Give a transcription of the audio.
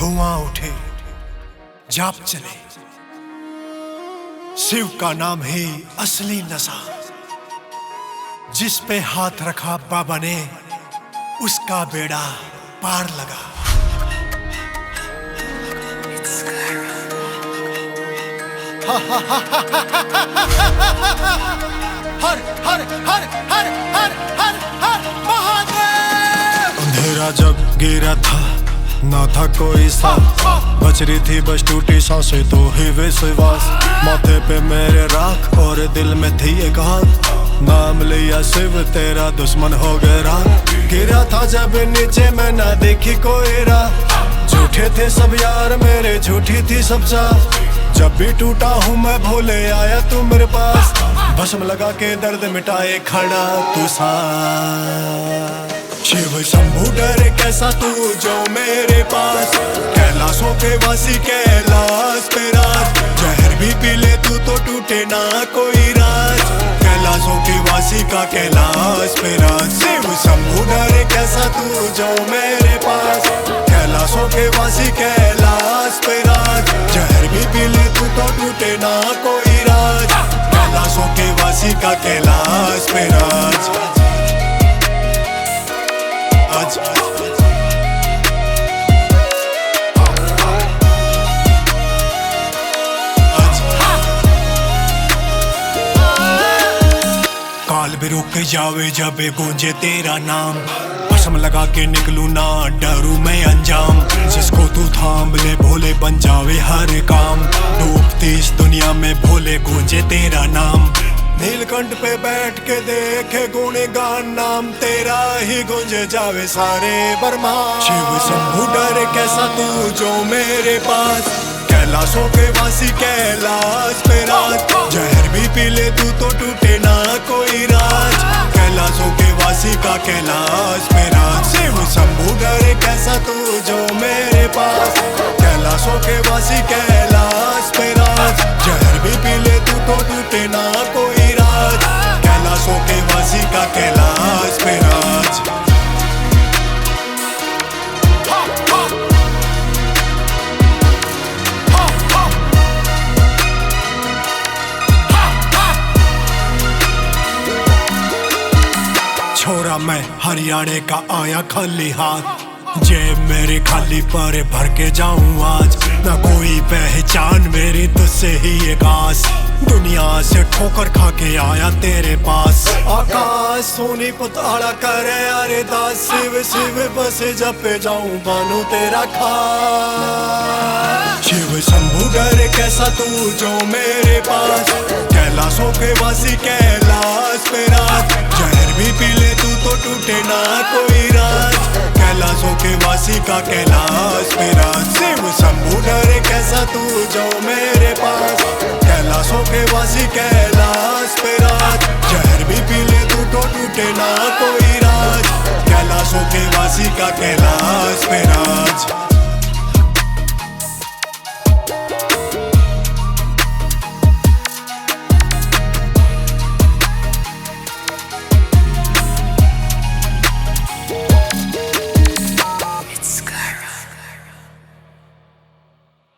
धुआं उठे, जाप चले। शिव का नाम ही असली नशा, जिस पे हाथ रखा बाबा ने उसका बेड़ा पार लगा। हर हर हर हर हर हर हर महादेव। अंधेरा जब गिरा था, ना था कोई साथ, बच रही थी बस टूटी सांसें तो ही विश्वास। माथे पे मेरे राख और दिल में थी एक हाथ, नाम लिया शिव तेरा दुश्मन हो गया रात। गिरा था जब नीचे मैं ना देखी कोई राह, झूठे थे सब यार मेरे, झूठी थी सब चाह। जब भी टूटा हूँ मैं भोले आया तू मेरे पास, भस्म लगा के दर्द मिटाए खड़ा तू साथ। शिव शंभू डरे कैसा तू जो मेरे पास, कैलाशों के वासी कैलाश पे राज। जहर भी पी ले तू तो टूटे ना कोई राज, कैलाशों के वासी का कैलाश पे राज। शिव शंभू डरे कैसा तू जो मेरे पास, कैलाशों के वासी कैलाश पे राज। जहर भी पी ले तू तो टूटे ना कोई राज, कैलाशों के वासी का कैलाश पे राज। काल भी रुक जावे जब गूंजे तेरा नाम, भस्म लगा के निकलूं ना डरूं मैं अंजाम। जिसको तू थाम ले भोले बन जावे हर काम, डूबती इस दुनिया में भोले गूंजे तेरा नाम। नीलकंठ पे बैठ के देखे गुणगान, नाम तेरा ही गूंज जावे सारे बरमान। शिव शंभू डरे कैसा तू जो मेरे पास, कैलाशों के वासी कैलाश पे राज। जहर भी पी ले तू तो टूटे ना कोई राज, कैलाशों के वासी का कैलाश पे राज। शिव शंभू डरे कैसा तू जो मेरे पास, कैलाशों के वासी कैलाश पे राज। जहर भी पी ले तू तो टूटे ना कोई राज, कैलाशों के वासी का कैलाश पे राज। छोरा मैं हरियाणे का आया खाली हाथ, जेब मेरी खाली पर भर के जाऊं आज। ना कोई पहचान मेरी तुझसे ही एक आस, दुनिया से ठोकर खा के आया तेरे पास। आकाश सोनी पुताड़ा करे अरे दास, शिव शिव बस जपे जाऊं बानू तेरा खास। शिव शंभू डरे कैसा तू जो मेरे पास, कैलाशों के वासी कैलाश पे राज। जहर भी पी ले तू तो टूटे ना कोई राज, कैलाशों के वासी का कैलाश पे राज। शिव शंभू डरे कैसा तू जो मेरे पास, कैलाशों के वासी कैलाश पे राज। जहर भी पी ले तू तो टूटे ना कोई राज, कैलाशों के वासी का कैलाश पे राज।